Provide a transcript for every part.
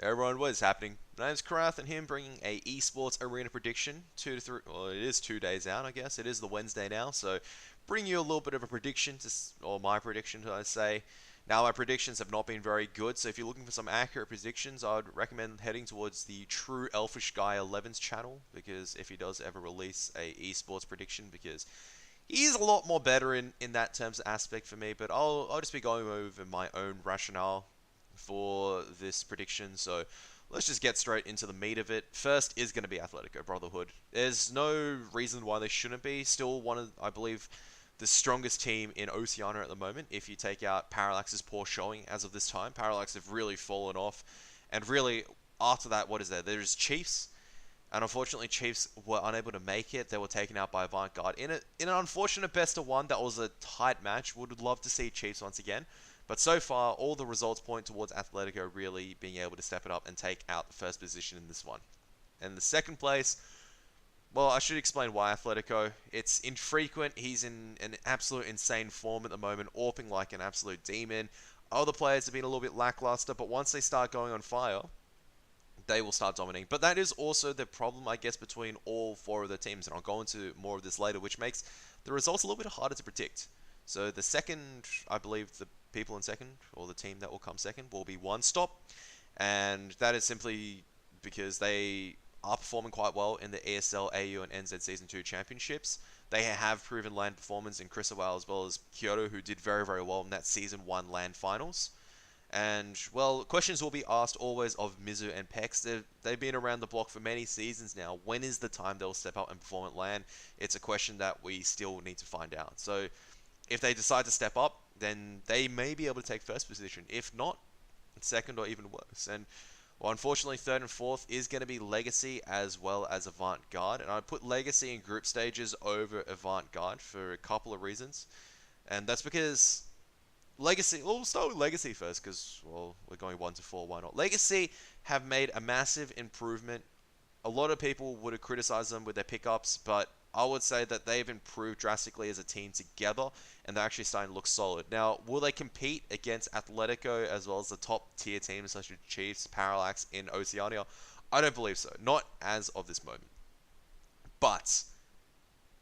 Everyone, what is happening? My name's Karath, and here I'm bringing a esports arena prediction. 2 to 3, well, it is 2 days out, I guess. It is the Wednesday now, so bring you a little bit of a prediction, or my prediction, I say. Now, my predictions have not been very good, so if you're looking for some accurate predictions, I would recommend heading towards the True Elfish Guy 11's channel, because if he does ever release a esports prediction, because he's a lot more better in that terms of aspect for me, but I'll just be going over my own rationale for this prediction. So let's just get straight into the meat of it. First is going to be Atletico Brotherhood. There's no reason why they shouldn't be. Still one of, I believe, the strongest team in Oceania at the moment. If you take out Parallax's poor showing as of this time, Parallax have really fallen off. And really, after that, what is there? There's Chiefs. And unfortunately, Chiefs were unable to make it. They were taken out by Avant-Garde. In an unfortunate best of one, that was a tight match. Would love to see Chiefs once again. But so far, all the results point towards Atletico really being able to step it up and take out the first position in this one. And the second place, well, I should explain why Atletico. It's infrequent. He's in an absolute insane form at the moment, AWPing like an absolute demon. Other players have been a little bit lackluster, but once they start going on fire, they will start dominating. But that is also the problem, I guess, between all four of the teams, and I'll go into more of this later, which makes the results a little bit harder to predict. So the second, I believe, the people in second, or the team that will come second, will be One Stop, and that is simply because they are performing quite well in the ESL, AU, and NZ Season 2 championships. They have proven LAN performance in Crisowell as well as Kyoto, who did very, very well in that Season 1 LAN finals. And, well, questions will be asked always of Mizu and Pex. They've been around the block for many seasons now. When is the time they'll step up and perform at LAN? It's a question that we still need to find out. So, if they decide to step up, then they may be able to take first position. If not, second or even worse. And, well, unfortunately, third and fourth is going to be Legacy as well as Avant-Garde. And I put Legacy in group stages over Avant-Garde for a couple of reasons. And that's because Legacy, we'll start with Legacy first because, well, we're going 1 to 4, why not? Legacy have made a massive improvement. A lot of people would have criticized them with their pickups, but I would say that they've improved drastically as a team together, and they're actually starting to look solid. Now, will they compete against Atletico as well as the top tier teams such as Chiefs, Parallax in Oceania? I don't believe so. Not as of this moment. But,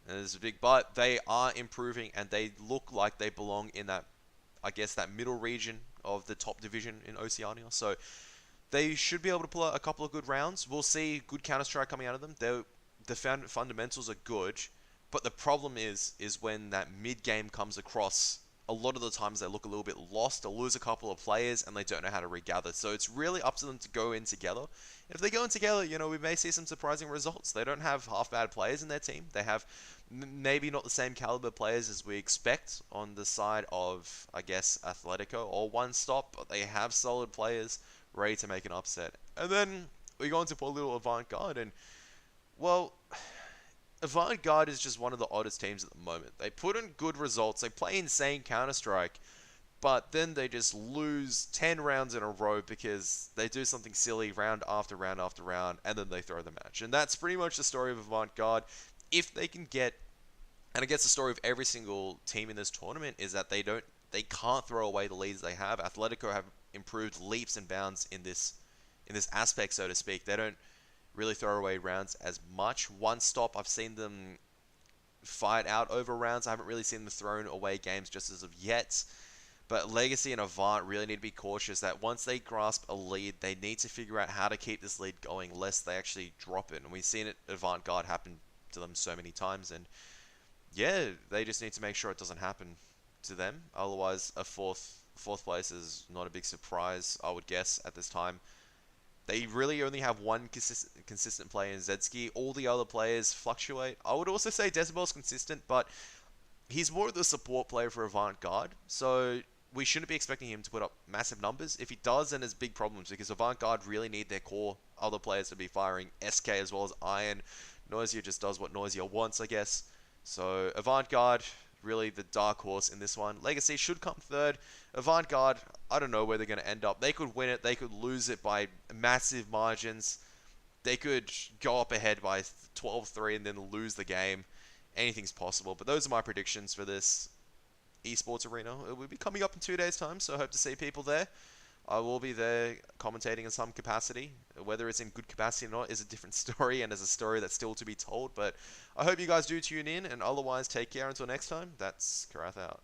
and there's a big but, they are improving and they look like they belong in that, I guess, that middle region of the top division in Oceania. So they should be able to pull out a couple of good rounds. We'll see good Counter-Strike coming out of them. The fundamentals are good, but the problem is when that mid-game comes across, a lot of the times they look a little bit lost, or lose a couple of players, and they don't know how to regather. So it's really up to them to go in together. If they go in together, we may see some surprising results. They don't have half-bad players in their team. They have maybe not the same caliber players as we expect on the side of, I guess, Atletico or One Stop, but they have solid players ready to make an upset. And then we go into a little Avant-Garde, and, well, Avant-Garde is just one of the oddest teams at the moment. They put in good results, they play insane Counter-Strike, but then they just lose 10 rounds in a row because they do something silly round after round after round, and then they throw the match. And that's pretty much the story of Avant-Garde. If they can get, and I guess the story of every single team in this tournament is that they can't throw away the leads they have. Atletico have improved leaps and bounds in this aspect, so to speak. They don't really throw away rounds as much. One Stop, I've seen them fight out over rounds. I haven't really seen them thrown away games just as of yet. But Legacy and Avant really need to be cautious that once they grasp a lead, they need to figure out how to keep this lead going lest they actually drop it. And we've seen it, Avant-Garde, happen to them so many times. And yeah, they just need to make sure it doesn't happen to them. Otherwise, a fourth place is not a big surprise, I would guess, at this time. They really only have one consistent player in Zedski. All the other players fluctuate. I would also say Decibel's consistent, but he's more of the support player for Avant-Garde. So we shouldn't be expecting him to put up massive numbers. If he does, then there's big problems because Avant-Garde really need their core other players to be firing. SK as well as Iron. Noisia just does what Noisia wants, I guess. So Avant-Garde, really the dark horse in this one. Legacy should come third. Avant-Garde, I don't know where they're going to end up. They could win it. They could lose it by massive margins. They could go up ahead by 12-3 and then lose the game. Anything's possible. But those are my predictions for this esports arena. It will be coming up in 2 days' time, so I hope to see people there. I will be there commentating in some capacity. Whether it's in good capacity or not is a different story and is a story that's still to be told. But I hope you guys do tune in, and otherwise, take care until next time. That's Karath out.